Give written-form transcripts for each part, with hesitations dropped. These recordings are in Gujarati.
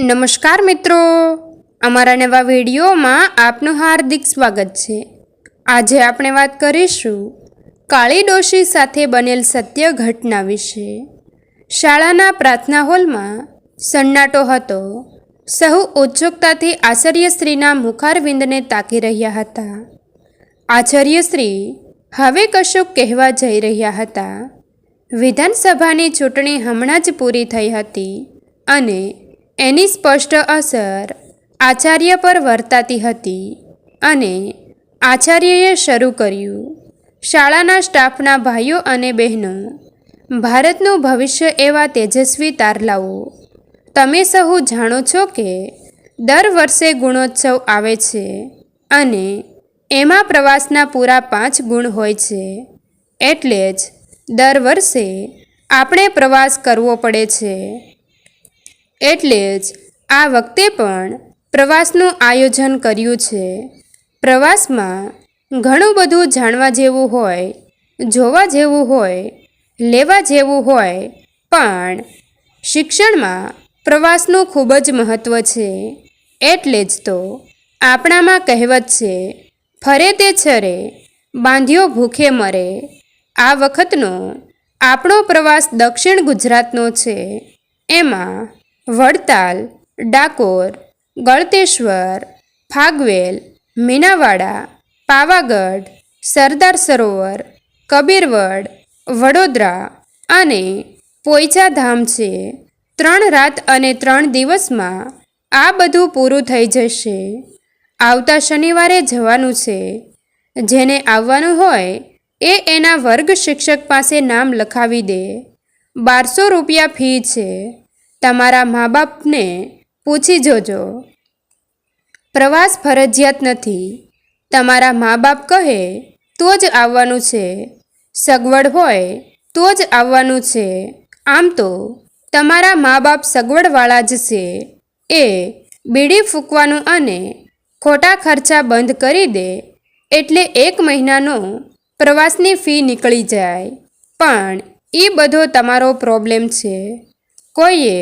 નમસ્કાર મિત્રો, અમારા નવા વિડીયોમાં આપનું હાર્દિક સ્વાગત છે। આજે આપણે વાત કરીશું કાળી ડોશી સાથે બનેલ સત્ય ઘટના વિશે। શાળાના પ્રાર્થના હોલમાં સન્નાટો હતો। સહુ ઉત્સુકતાથી આચાર્યશ્રીના મુખારવિંદને તાકી રહ્યા હતા। આચાર્યશ્રી હવે કશુંક કહેવા જઈ રહ્યા હતા। વિધાનસભાની ચૂંટણી હમણાં જ પૂરી થઈ હતી અને એની સ્પષ્ટ અસર આચાર્ય પર વર્તાતી હતી અને આચાર્યએ શરૂ કર્યું, શાળાના સ્ટાફના ભાઈઓ અને બહેનો, ભારતનું ભવિષ્ય એવા તેજસ્વી તારલાઓ, તમે સહુ જાણો છો કે દર વર્ષે ગુણોત્સવ આવે છે અને એમાં પ્રવાસના પૂરા 5 ગુણ હોય છે। એટલે જ દર વર્ષે આપણે પ્રવાસ કરવો પડે છે। એટલે જ આ વખતે પણ પ્રવાસનું આયોજન કર્યું છે। પ્રવાસમાં ઘણું બધું જાણવા જેવું હોય, જોવા જેવું હોય, લેવા જેવું હોય, પણ શિક્ષણમાં પ્રવાસનું ખૂબ જ મહત્ત્વ છે। એટલે જ તો આપણામાં કહેવત છે, ફરે તે છરે, બાંધ્યો ભૂખે મરે। આ વખતનો આપણો પ્રવાસ દક્ષિણ ગુજરાતનો છે। એમાં વડતાલ, ડાકોર, ગળતેશ્વર, ફાગવેલ, મીનાવાડા, પાવાગઢ, સરદાર સરોવર, કબીરવડ, વડોદરા અને પોઈચા ધામ છે। 3 રાત અને 3 દિવસમાં આ બધું પૂરું થઈ જશે। આવતા શનિવારે જવાનું છે। જેને આવવાનું હોય એ એના વર્ગ શિક્ષક પાસે નામ લખાવી દે। 1200 રૂપિયા ફી છે। તમારા મા બાપને પૂછી જોજો। પ્રવાસ ફરજિયાત નથી, તમારા મા બાપ કહે તો જ આવવાનું છે। સગવડ હોય તો જ આવવાનું છે। આમ તો તમારા મા બાપ સગવડવાળા જ છે। એ બીડી ફૂંકવાનું અને ખોટા ખર્ચા બંધ કરી દે એટલે 1 મહિનાનો પ્રવાસની ફી નીકળી જાય। પણ એ બધો તમારો પ્રોબ્લેમ છે। કોઈએ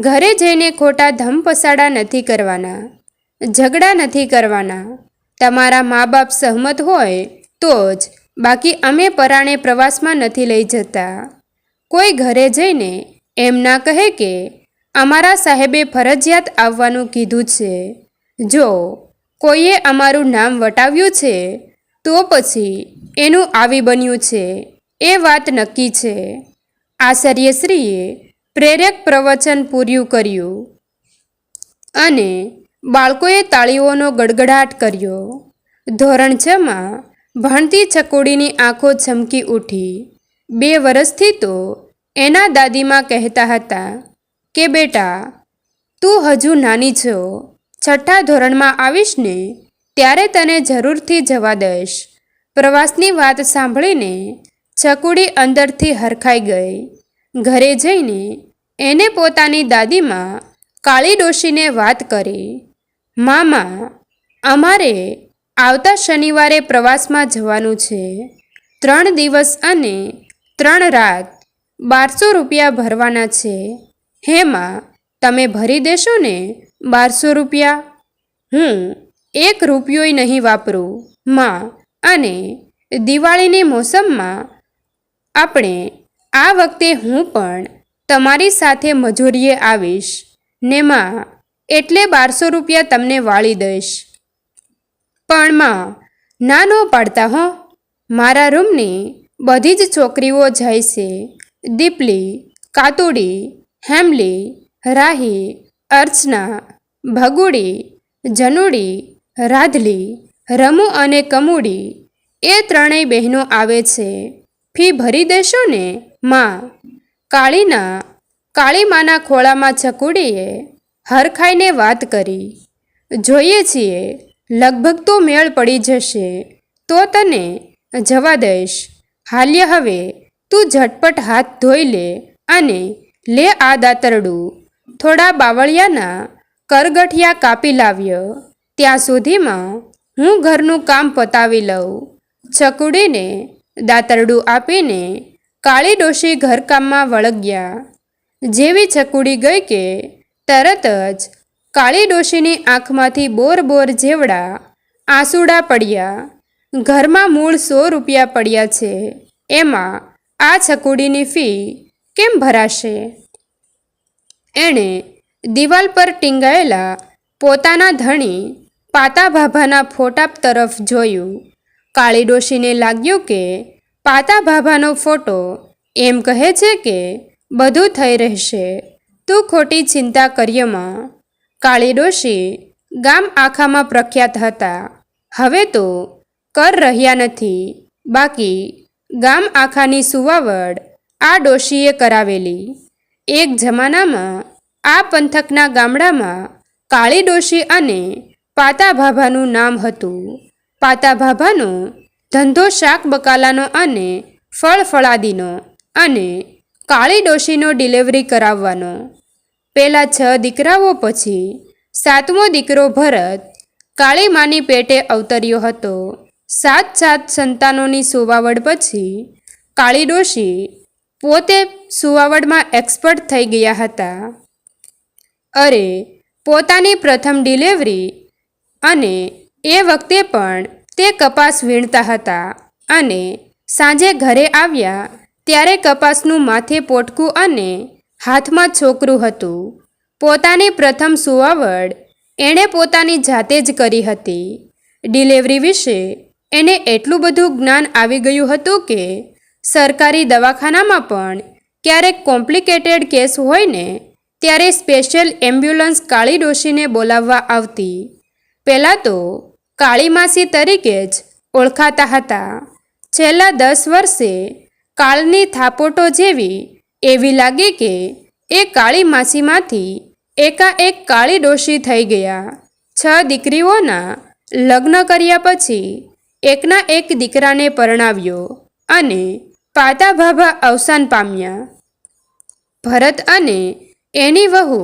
ઘરે જઈને ખોટા ધમપસાડા નથી કરવાના, ઝઘડા નથી કરવાના। તમારા મા બાપ સહમત હોય તો જ, બાકી અમે પરાણે પ્રવાસમાં નથી લઈ જતા। કોઈ ઘરે જઈને એમ ના કહે કે અમારા સાહેબે ફરજિયાત આવવાનું કીધું છે। જો કોઈએ અમારું નામ વટાવ્યું છે તો પછી એનું આવી બન્યું છે એ વાત નક્કી છે। આચાર્યશ્રીએ પ્રેરક પ્રવચન પૂર્યું કર્યું અને બાળકોએ તાળીઓનો ગડગડાટ કર્યો। ધોરણ 6માં ભણતી ચકોડીની આંખો ચમકી ઉઠી। 2 વર્ષથી તો એના દાદીમાં કહેતા હતા કે બેટા, તું હજુ નાની છો, 6ઠ્ઠા ધોરણમાં આવીશ ને ત્યારે તને જરૂરથી જવા દઈશ। પ્રવાસની વાત સાંભળીને ચકુડી અંદરથી હરખાઈ ગઈ। ઘરે જઈને એને પોતાની દાદીમાં કાળી ડોશીને વાત કરી, મામા, અમારે આવતા શનિવારે પ્રવાસમાં જવાનું છે। 3 દિવસ અને 3 રાત, 1200 રૂપિયા ભરવાના છે। હેમાં તમે ભરી દેશો ને 1200 રૂપિયા? હું 1 રૂપિયોય નહીં વાપરું માં, અને દિવાળીની મોસમમાં આપણે આ વખતે હું પણ તમારી સાથે મજૂરીએ આવીશ ને માં, એટલે 1200 રૂપિયા તમને વાળી દઈશ। પણ માં, ના નો પાડતા હો, મારા રૂમની બધી જ છોકરીઓ જાય છે। દીપલી, કાતુડી, હેમલી, રાહી, અર્ચના, ભગુડી, જનુડી, રાધલી, રમુ અને કમુડી, એ 3 બહેનો આવે છે। ફી ભરી દેશો ને માં? કાળીમાના ખોળામાં ચકુડીએ હરખાઈને વાત કરી, જોઈએ છીએ, લગભગ તો મેળ પડી જશે તો તને જવા દઈશ। હાલ્ય હવે તું ઝટપટ હાથ ધોઈ લે અને લે આ દાતરડું, થોડા બાવળિયાના કરગઠિયા કાપી લાવ્યો, ત્યાં સુધીમાં હું ઘરનું કામ પતાવી લઉં। ચકુડીને દાતરડું આપીને કાળી ડોશી ઘરકામમાં વળગ્યા। જેવી ચકુડી ગઈ કે તરત જ કાળી ડોશીની આંખમાંથી બોર બોર જેવડા આંસુડા પડ્યા. ઘરમાં મૂળ 100 રૂપિયા પડ્યા છે, એમાં આ છકુડીની ફી કેમ ભરાશે? એણે દિવાલ પર ટીંગાયેલા પોતાના ધણી પાતા ભાભાના ફોટા તરફ જોયું. કાળી ડોશીને લાગ્યું કે પાતા ભાભાનો ફોટો એમ કહે છે કે બધું થઈ રહેશે, તું ખોટી ચિંતા કર્યમાં. કાળી ડોશી ગામ આખામાં પ્રખ્યાત હતા, હવે તો કર રહ્યા નથી. બાકી ગામ આખાની સુવાવડ આ ડોશીએ કરાવેલી. એક જમાનામાં આ પંથકના ગામડામાં કાળી ડોશી અને પાતા ભાભાનું નામ હતું. પાતા ભાભાનો ધંધો શાક બકાલાનો અને ફળફળાદીનો અને કાળી ડોશીનો ડિલિવરી કરાવવાનો. પેલા 6 દીકરાઓ પછી 7મો દીકરો ભરત કાળી માની પેટે અવતર્યો હતો. 7 સંતાનોની સુવાવડ પછી કાળી ડોશી પોતે સુવાવડમાં એક્સપર્ટ થઈ ગયા હતા. અરે, પોતાની પ્રથમ ડિલિવરી અને એ વખતે પણ તે કપાસ વીણતા હતા અને સાંજે ઘરે આવ્યા ત્યારે કપાસનું માથે પોટકું અને હાથમાં છોકરું હતું. પોતાની પ્રથમ સુવાવડ એણે પોતાની જાતે જ કરી હતી. ડિલિવરી વિશે એને એટલું બધું જ્ઞાન આવી ગયું હતું કે સરકારી દવાખાનામાં પણ ક્યારેક કોમ્પ્લિકેટેડ કેસ હોય ને ત્યારે સ્પેશિયલ એમ્બ્યુલન્સ કાળી ડોશીને બોલાવવા આવતી. પહેલાં તો કાળી માસી તરીકે જ ઓળખાતા હતા. છેલ્લા 10 વર્ષે કાળની થાપોટો જેવી એવી લાગી કે એ કાળી માસીમાંથી એકાએક કાળી ડોશી થઈ ગયા. 6 દીકરીઓના લગ્ન કર્યા પછી એકના એક દીકરાને પરણાવ્યો અને પાતા ભાભા અવસાન પામ્યા. ભરત અને એની વહુ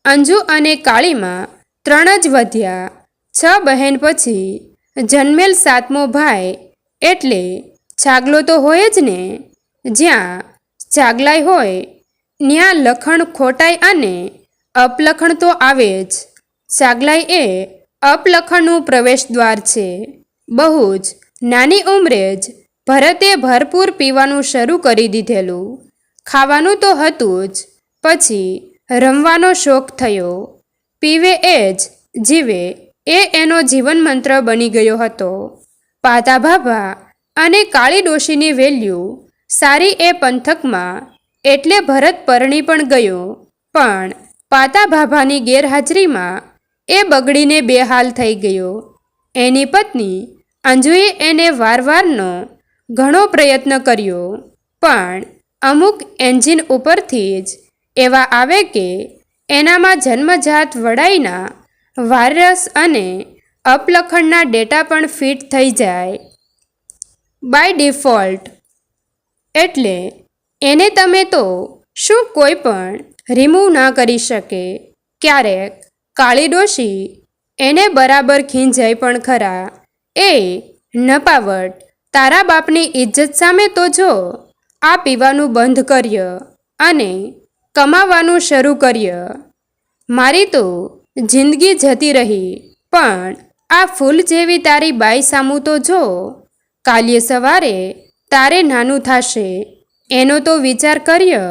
અંજુ અને કાળીમાં 3 જ વધ્યા. 6 બહેન પછી જન્મેલ 7મો ભાઈ એટલે છાગલો તો હોય જ ને. જ્યાં છાગલાઈ હોય ત્યાં લખણ ખોટાઈ અને અપલખણ તો આવે જ. છાગલાઈ એ અપલખણનું પ્રવેશ દ્વાર છે. બહુ જ નાની ઉંમરે જ ભરતે ભરપૂર પીવાનું શરૂ કરી દીધેલું. ખાવાનું તો હતું જ, પછી રમવાનો શોખ થયો. પીવે એ જ જીવે એ એનો જીવન મંત્ર બની ગયો હતો. પાતા ભાભા અને કાળી ડોશીની વેલ્યુ સારી એ પંથકમાં એટલે ભરત પરણી પણ ગયો. પણ પાતા ભાભાની ગેરહાજરીમાં એ બગડીને બેહાલ થઈ ગયો. એની પત્ની અંજુએ એને વારવારનો ઘણો પ્રયત્ન કર્યો, પણ અમુક એન્જિન ઉપરથી જ એવા આવે કે એનામાં જન્મજાત વડાઈના વાયરસ અને અપલખણના ડેટા પણ ફિટ થઈ જાય બાય ડિફોલ્ટ. એટલે એને તમે તો શું કોઈ પણ રિમૂવ ના કરી શકે. ક્યારેક કાળી ડોશી એને બરાબર ખીંજાય પણ ખરા. એ નપાવટ, તારા બાપની ઇજ્જત સામે તો જો આ પીવાનું બંધ કર્ય અને કમાવાનું શરૂ કર્ય. મારી તો જિંદગી જતી રહી, પણ આ ફૂલ જેવી તારી બાઈ સામું તો જો. કાલે સવારે તારે નાનું થશે એનો તો વિચાર કર્ય.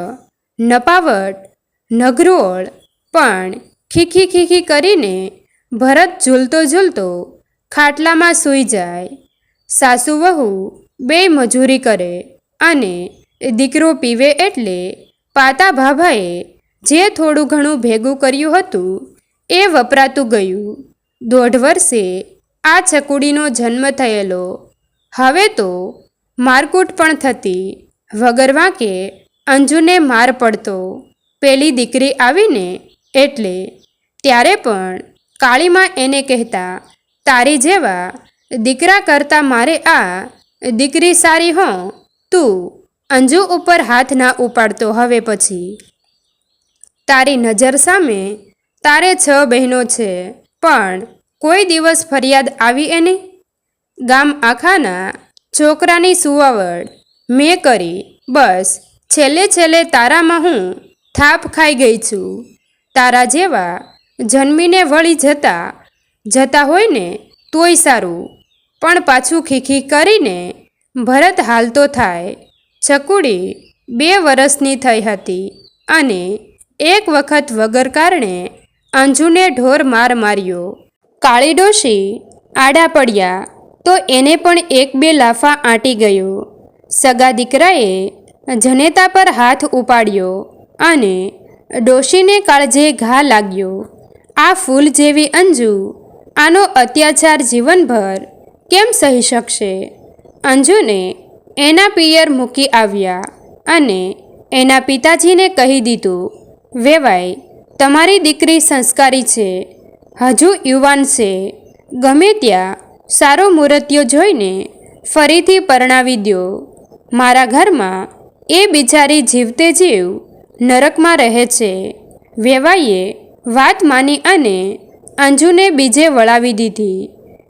નપાવટ, નઘરોળ. પણ ખીખી ખીખી કરીને ભરત ઝૂલતો ઝૂલતો ખાટલામાં સૂઈ જાય. સાસુ વહુ બેય મજૂરી કરે અને દીકરો પીવે એટલે પાતા ભાભાએ જે થોડું ઘણું ભેગું કર્યું હતું એ વપરાતું ગયું. 1.5 વર્ષે આ છકુડીનો જન્મ થયેલો. હવે તો મારકૂટ પણ થતી. વગર વાંકે અંજુને માર પડતો પેલી દીકરી આવીને એટલે. ત્યારે પણ કાળીમાં એને કહેતા, તારી જેવા દીકરા કરતાં મારે આ દીકરી સારી હો. તું અંજુ ઉપર હાથ ના ઉપાડતો હવે પછી. તારી નજર સામે તારે 6 બહેનો છે, પણ કોઈ દિવસ ફરિયાદ આવી એની? ગામ આખાના છોકરાની સુવાવડ મેં કરી, બસ છેલ્લે છેલ્લે તારામાં હું થાપ ખાઈ ગઈ છું. તારા જેવા જન્મીને વળી જતા હોય ને તોય સારું, પણ પાછું ખીખી કરીને ભરત હાલતો થાય. ચકુડી 2 વર્ષની થઈ હતી અને એક વખત વગર કારણે અંજુને ઢોર માર માર્યો. કાળી ડોશી આડા પડ્યા તો એને પણ 1-2 લાફા આંટી ગયો. સગા દીકરાએ જનેતા પર હાથ ઉપાડ્યો અને ડોશીને કાળજે ઘા લાગ્યો. આ ફૂલ જેવી અંજુ આનો અત્યાચાર જીવનભર કેમ સહી શકશે? અંજુને એના પિયર મૂકી આવ્યા અને એના પિતાજીને કહી દીધું, વેવાઈ, તમારી દીકરી સંસ્કારી છે, હજુ યુવાન છે, ગમે ત્યાં સારો મુહૂર્તિયો જોઈને ફરીથી પરણાવી દો. મારા ઘરમાં એ બિચારી જીવતે જીવ નરકમાં રહે છે. વેવાઈએ વાત માની અને અંજુને બીજે વળાવી દીધી.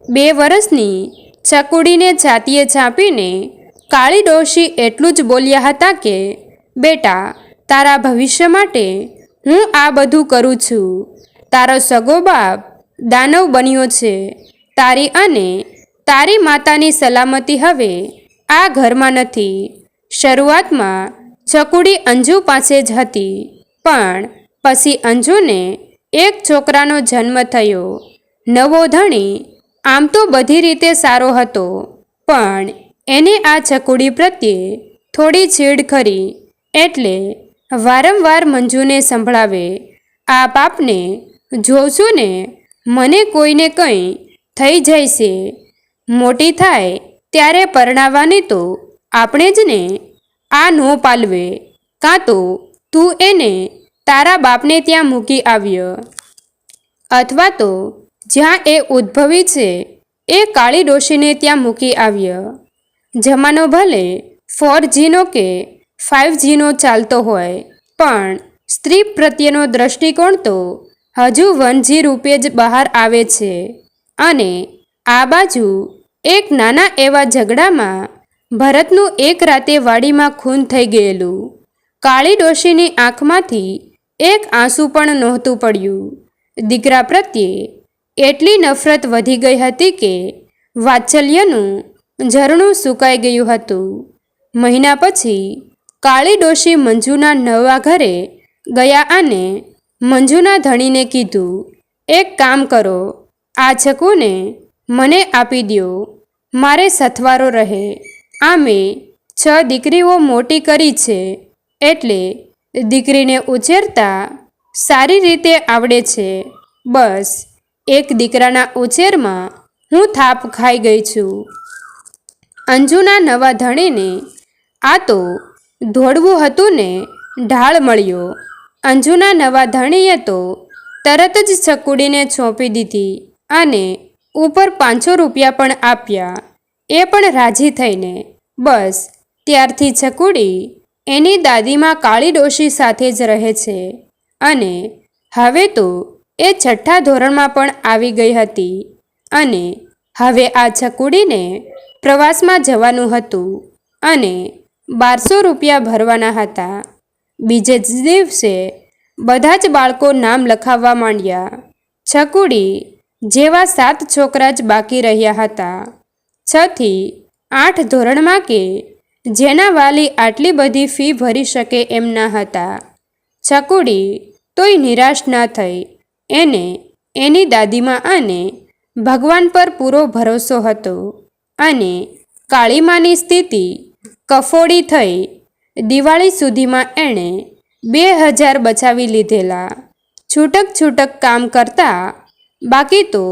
2 વર્ષની ચકુડીને છાતીએ ચાંપીને કાળી ડોશી એટલું જ બોલ્યા હતા કે, બેટા, તારા ભવિષ્ય માટે હું આ બધું કરું છું. તારો સગો બાપ દાનવ બન્યો છે. તારી અને તારી માતાની સલામતી હવે આ ઘરમાં નથી. શરૂઆતમાં ચકુડી અંજુ પાસે જ હતી, પણ પછી અંજુને એક છોકરાનો જન્મ થયો. નવો ધણી આમ તો બધી રીતે સારો હતો, પણ એને આ ચકુડી પ્રત્યે થોડી ચીડ ખરી, એટલે વારંવાર મંજુને સંભળાવે, આ પાપને જોઉં છું ને મને કોઈને કંઈ થઈ જાય છે. મોટી થાય ત્યારે પરણાવવાની તો આપણે જ ને. આ નો પાલવે, કાં તો તું એને તારા બાપને ત્યાં મૂકી આવ્યો, અથવા તો જ્યાં એ ઉદ્ભવી છે એ કાળી ડોશીને ત્યાં મૂકી આવ્યો. જમાનો ભલે 4Gનો કે 5Gનો ચાલતો હોય, પણ સ્ત્રી પ્રત્યેનો દ્રષ્ટિકોણ તો હજુ 1G રૂપે જ બહાર આવે છે. અને આ બાજુ એક નાના એવા ઝઘડામાં ભરતનું એક રાતે વાડીમાં ખૂન થઈ ગયેલું. કાળી ડોશીની આંખમાંથી એક આંસુ પણ નહોતું પડ્યું. દીકરા પ્રત્યે એટલી નફરત વધી ગઈ હતી કે વાત્સલ્યનું ઝરણું સુકાઈ ગયું હતું. મહિના પછી કાળી ડોશી મંજુના નવા ઘરે ગયા અને મંજુના ધણીને કીધું, એક કામ કરો, આ ચકુને મને આપી દો, મારે સથવારો રહે. આમે 6 દીકરીઓ મોટી કરી છે, એટલે દીકરીને ઉછેરતા સારી રીતે આવડે છે. બસ એક દીકરાના ઉછેરમાં હું થાપ ખાઈ ગઈ છું. અંજુના નવા ધણીને આ તો દોડવું હતું ને ઢાળ મળ્યો. અંજુના નવા ધણીએ તો તરત જ ચકુડીને સોંપી દીધી અને ઉપર 500 રૂપિયા પણ આપ્યા. એ પણ રાજી થઈને. બસ ત્યારથી ચકુડી એની દાદીમાં કાળી ડોશી સાથે જ રહે છે. અને હવે તો એ 6થા ધોરણમાં પણ આવી ગઈ હતી અને હવે આ ચકુડીને પ્રવાસમાં જવાનું હતું અને 1200 રૂપિયા ભરવાના હતા. બીજે જ દિવસે બધા જ બાળકો નામ લખાવવા માંડ્યા. ચકુડી જેવા 7 છોકરા જ બાકી રહ્યા હતા. 6 થી 8 ધોરણમાં કે જેના વાલી આટલી બધી ફી ભરી શકે એમ ના હતા. ચકુડી તોય નિરાશ ના થઈ. એને એની દાદીમાં અને ભગવાન પર પૂરો ભરોસો હતો અને કાળીમાની સ્થિતિ કફોડી થઈ. દિવાળી સુધીમાં એણે 2000 બચાવી લીધેલા. છૂટક કામ કરતા, બાકી તો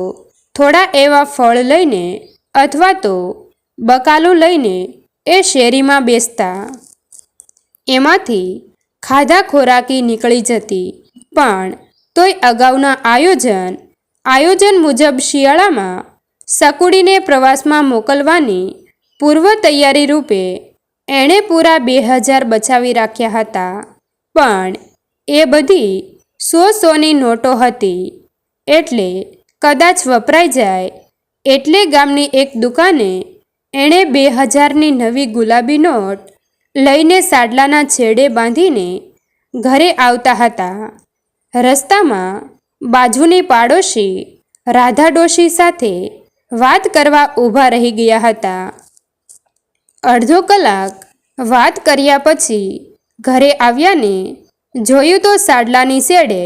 થોડા એવા ફળ લઈને અથવા તો બકાલું લઈને એ શેરીમાં બેસતા. એમાંથી ખાધા ખોરાકી નીકળી જતી, પણ તોય અગાઉના આયોજન મુજબ શિયાળામાં ચકુડીને પ્રવાસમાં મોકલવાની પૂર્વ તૈયારી રૂપે એણે પૂરા 2000 બચાવી રાખ્યા હતા. પણ એ બધી 100-100ની નોટો હતી, એટલે કદાચ વપરાઈ જાય. એટલે ગામની એક દુકાને એણે 2000ની નવી ગુલાબી નોટ લઈને સાડલાના છેડે બાંધીને ઘરે આવતા હતા. રસ્તામાં બાજુની પાડોશી રાધા ડોશી સાથે વાત કરવા ઊભા રહી ગયા હતા. અડધો કલાક વાત કર્યા પછી ઘરે આવ્યાને જોયું તો સાડલાની શેડે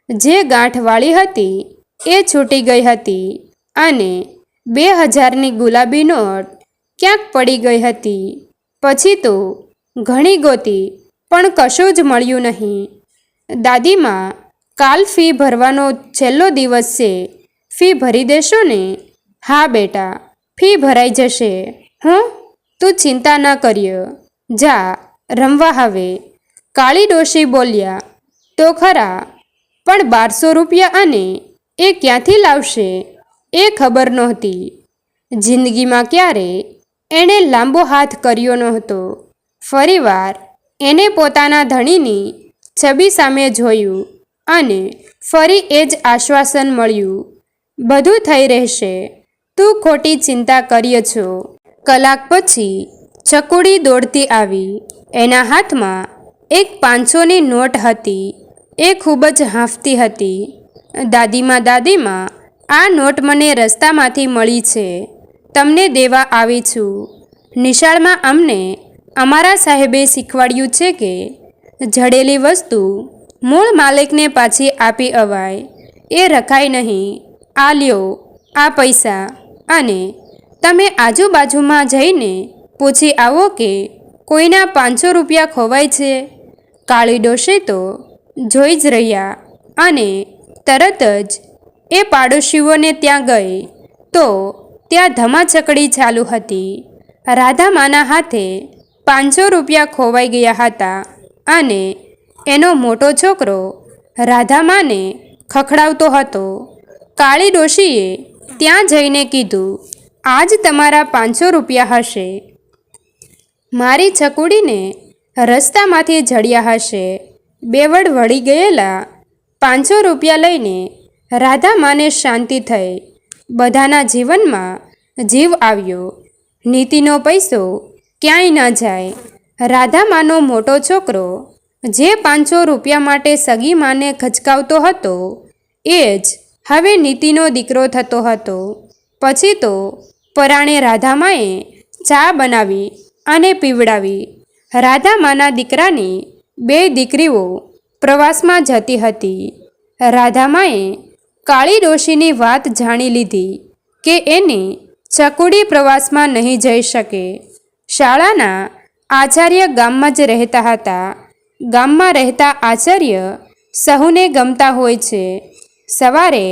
જે ગાંઠ વાળી હતી એ છૂટી ગઈ હતી અને 2000ની ગુલાબી નોટ ક્યાંક પડી ગઈ હતી. પછી તો ઘણી ગોતી પણ કશું જ મળ્યું નહીં. દાદીમાં, કાલ ફી ભરવાનો છેલ્લો દિવસ છે, ફી ભરી દેશો ને? હા બેટા, ફી ભરાઈ જશે. હું તું ચિંતા ન કર્યો, જા રમવા હવે, કાળી ડોશી બોલ્યા. તો ખરા, પણ 1200 રૂપિયા અને એ ક્યાંથી લાવશે એ ખબર નહોતી. જિંદગીમાં ક્યારે એણે લાંબો હાથ કર્યો નહોતો. ફરીવાર એને પોતાના ધણીની છબી સામે જોયું અને ફરી એ જ આશ્વાસન મળ્યું, બધું થઈ રહેશે, તું ખોટી ચિંતા કર્ય છો. કલાક પછી ચકુડી દોડતી આવી. એના હાથમાં એક 500ની નોટ હતી. એ ખૂબ જ હાંફતી હતી. દાદીમાં, આ નોટ મને રસ્તામાંથી મળી છે, તમને દેવા આવી છું. નિશાળમાં અમને અમારા સાહેબે શીખવાડ્યું છે કે જડેલી વસ્તુ મૂળ માલિકને પાછી આપી અવાય, એ રખાય નહીં. આ લ્યો આ પૈસા, અને તમે આજુબાજુમાં જઈને પૂછી આવો કે કોઈના 500 રૂપિયા ખોવાય છે. કાળી ડોશી તો જોઈ જ રહ્યા અને તરત જ એ પાડોશીઓને ત્યાં ગઈ તો ત્યાં ધમાચકડી ચાલુ હતી. રાધામાના હાથે 500 રૂપિયા ખોવાઈ ગયા હતા અને એનો મોટો છોકરો રાધામાને ખખડાવતો હતો. કાળી ડોશીએ ત્યાં જઈને કીધું, આજ તમારા 500 રૂપિયા હશે. મારી ચકુડીને રસ્તામાંથી જડ્યા હશે. બેવડ વળી ગયેલા 500 રૂપિયા લઈને રાધામાને શાંતિ થઈ. બધાના જીવનમાં જીવ આવ્યો. નીતિનો પૈસો ક્યાંય ન જાય. રાધામાનો મોટો છોકરો જે 500 રૂપિયા માટે સગી માને ખચકાવતો હતો એ જ હવે નીતિનો દીકરો થતો હતો. પછી તો પરાણે રાધામાએ ચા બનાવી અને પીવડાવી. રાધામાના દીકરાની 2 દીકરીઓ પ્રવાસમાં જતી હતી. રાધામાએ કાળી ડોશીની વાત જાણી લીધી કે એની ચકુડી પ્રવાસમાં નહીં જઈ શકે. શાળાના આચાર્ય ગામમાં જ રહેતા હતા. ગામમાં રહેતા આચાર્ય સહુને ગમતા હોય છે. સવારે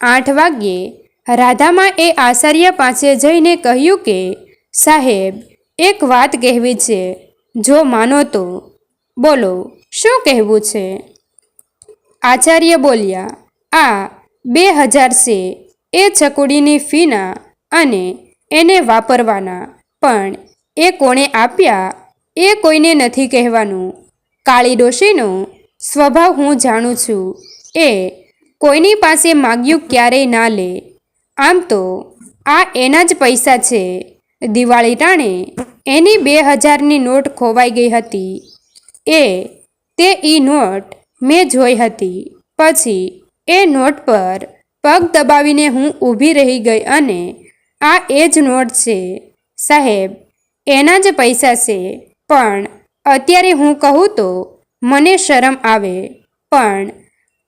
8 વાગ્યે રાધામા એ આચાર્ય પાસે જઈને કહ્યું કે સાહેબ, એક વાત કહેવી છે, જો માનો તો. બોલો, શું કહેવું છે? આચાર્ય બોલ્યા, આ 2000 છે, એ ચકુડીની ફીના અને એને વાપરવાના, પણ એ કોણે આપ્યા એ કોઈને નથી કહેવાનું. કાળી ડોશીનો સ્વભાવ હું જાણું છું. એ કોઈની પાસે માગ્યું ક્યારેય ના લે. આમ તો આ એના જ પૈસા છે. દિવાળી ટાણે એની 2000ની નોટ ખોવાઈ ગઈ હતી. તે નોટ મેં જોઈ હતી. પછી એ નોટ પર પગ દબાવીને હું ઊભી રહી ગઈ અને આ એ જ નોટ છે. સાહેબ, એના જ પૈસા છે. પણ અત્યારે હું કહું તો મને શરમ આવે, પણ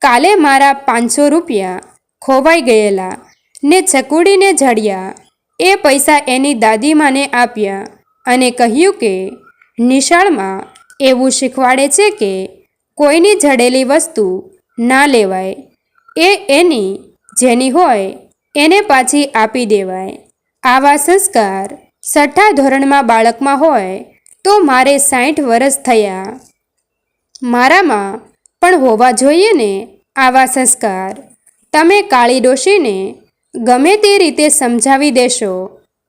કાલે મારા 500 રૂપિયા ખોવાઈ ગયેલા ને ચકુડીને જડ્યા. એ પૈસા એની દાદીમાને આપ્યા અને કહ્યું કે નિશાળમાં એવું શીખવાડે છે કે કોઈની જડેલી વસ્તુ ના લેવાય. એ એની જેની હોય એને પાછી આપી દેવાય. આવા સંસ્કાર 6થા ધોરણમાં બાળકમાં હોય તો મારે 60 વર્ષ થયા. મારામાં પણ હોવા જોઈએ ને આવા સંસ્કાર. તમે કાળી ડોશીને ગમે તે રીતે સમજાવી દેશો,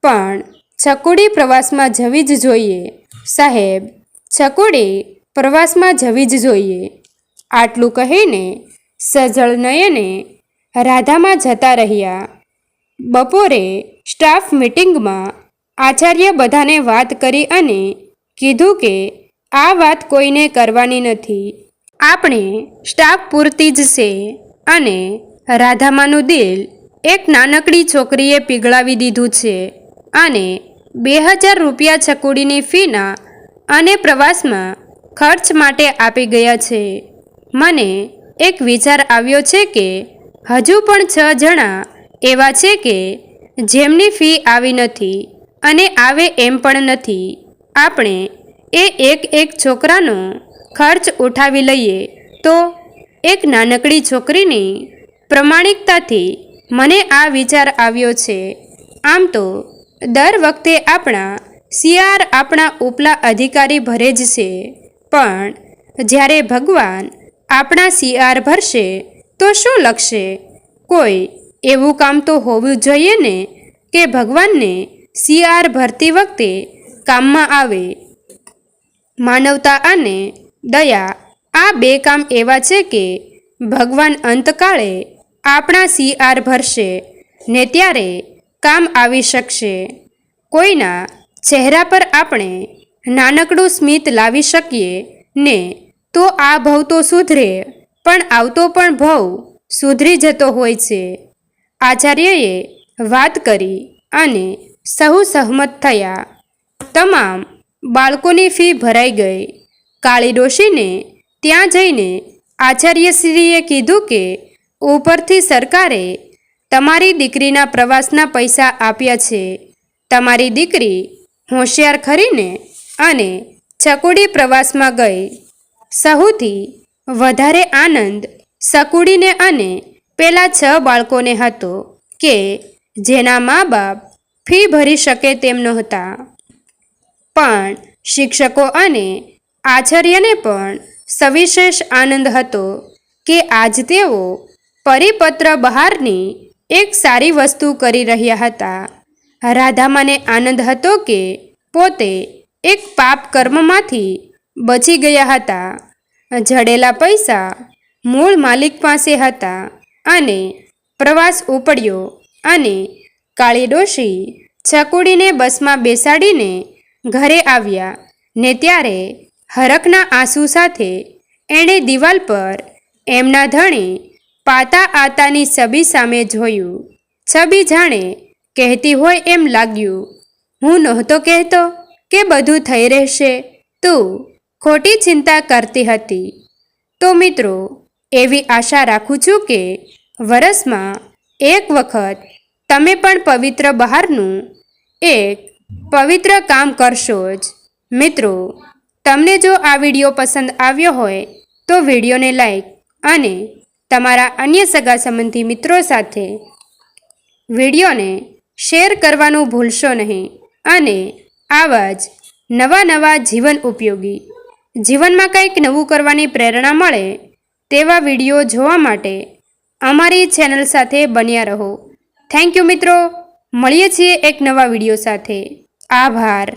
પણ ચકુડી પ્રવાસમાં જવી જ જોઈએ. સાહેબ, ચકુડી પ્રવાસમાં જવી જ જોઈએ. આટલું કહીને સજળ નયને રાધામાં જતા રહ્યા. બપોરે સ્ટાફ મિટિંગમાં આચાર્ય બધાને વાત કરી અને કીધું કે આ વાત કોઈને કરવાની નથી. આપણે સ્ટાફ પૂરતી જ છે અને રાધામાનું દિલ એક નાનકડી છોકરીએ પીગળાવી દીધું છે અને 2000 રૂપિયા છકુડીની ફીના અને પ્રવાસમાં ખર્ચ માટે આપી ગયા છે. મને એક વિચાર આવ્યો છે કે હજુ પણ 6 જણા એવા છે કે જેમની ફી આવી નથી અને આવે એમ પણ નથી. આપણે એક છોકરાનો ખર્ચ ઉઠાવી લઈએ તો. એક નાનકડી છોકરીની પ્રમાણિકતાથી મને આ વિચાર આવ્યો છે. આમ તો દર વખતે આપણા CR આપણા ઉપલા અધિકારી ભરે જ છે, પણ જ્યારે ભગવાન આપણા CR ભરશે તો શું લખશે? કોઈ એવું કામ તો હોવું જોઈએ ને કે ભગવાનને CR ભરતી વખતે કામમાં આવે. માનવતા અને દયા આ 2 કામ એવા છે કે ભગવાન અંતકાળે આપણા CR ભરશે ને ત્યારે કામ આવી શકશે. કોઈના ચહેરા પર આપણે નાનકડું સ્મિત લાવી શકીએ ને તો આ ભવ તો સુધરે, પણ આવતો પણ ભવ સુધરી જતો હોય છે. આચાર્યએ વાત કરી અને સહુ સહમત થયા. તમામ બાળકોની ફી ભરાઈ ગઈ. કાળી ડોશીને ત્યાં જઈને આચાર્યશ્રીએ કીધું કે ઉપરથી સરકારે તમારી દીકરીના પ્રવાસના પૈસા આપ્યા છે. તમારી દીકરી હોશિયાર ખરીને અને છકુડી પ્રવાસમાં ગઈ. સહુથી વધારે આનંદ શકુડીને અને પેલા 6 બાળકોને હતો કે જેના મા બાપ ફી ભરી શકે તેમ નહોતા. પણ શિક્ષકો અને આચાર્યને પણ સવિશેષ આનંદ હતો કે આજ તેઓ પરિપત્ર બહારની એક સારી વસ્તુ કરી રહ્યા હતા. રાધામાને આનંદ હતો કે પોતે એક પાપ કર્મમાંથી બચી ગયા હતા. જડેલા પૈસા મૂળ માલિક પાસે હતા અને પ્રવાસ ઉપડ્યો અને કાળી ડોશી છકુડીને બસમાં બેસાડીને ઘરે આવ્યા ને ત્યારે હરખના આંસુ સાથે એણે દિવાલ પર એમના ધણી પાતા આતાની છબી સામે જોયું. છબી જાણે કહેતી હોય એમ લાગ્યું, હું નહોતો કહેતો કે બધું થઈ રહેશે, તું ખોટી ચિંતા કરતી હતી. તો મિત્રો, એવી આશા રાખું છું કે વરસમાં એક વખત તમે પણ પવિત્ર બહારનું એક પવિત્ર કામ કરશો જ. મિત્રો, તમને જો આ વિડીયો પસંદ આવ્યો હોય તો વિડીયોને લાઈક અને તમારા અન્ય સગા સંબંધી મિત્રો સાથે વિડીયોને શેર કરવાનું ભૂલશો નહીં. અને આવા જ નવા જીવન ઉપયોગી, જીવનમાં કંઈક નવું કરવાની પ્રેરણા મળે તેવા વિડીયો જોવા માટે અમારી ચેનલ સાથે બન્યા રહો. થેન્ક યુ મિત્રો. મળીએ છીએ એક નવા વિડીયો સાથે. આભાર.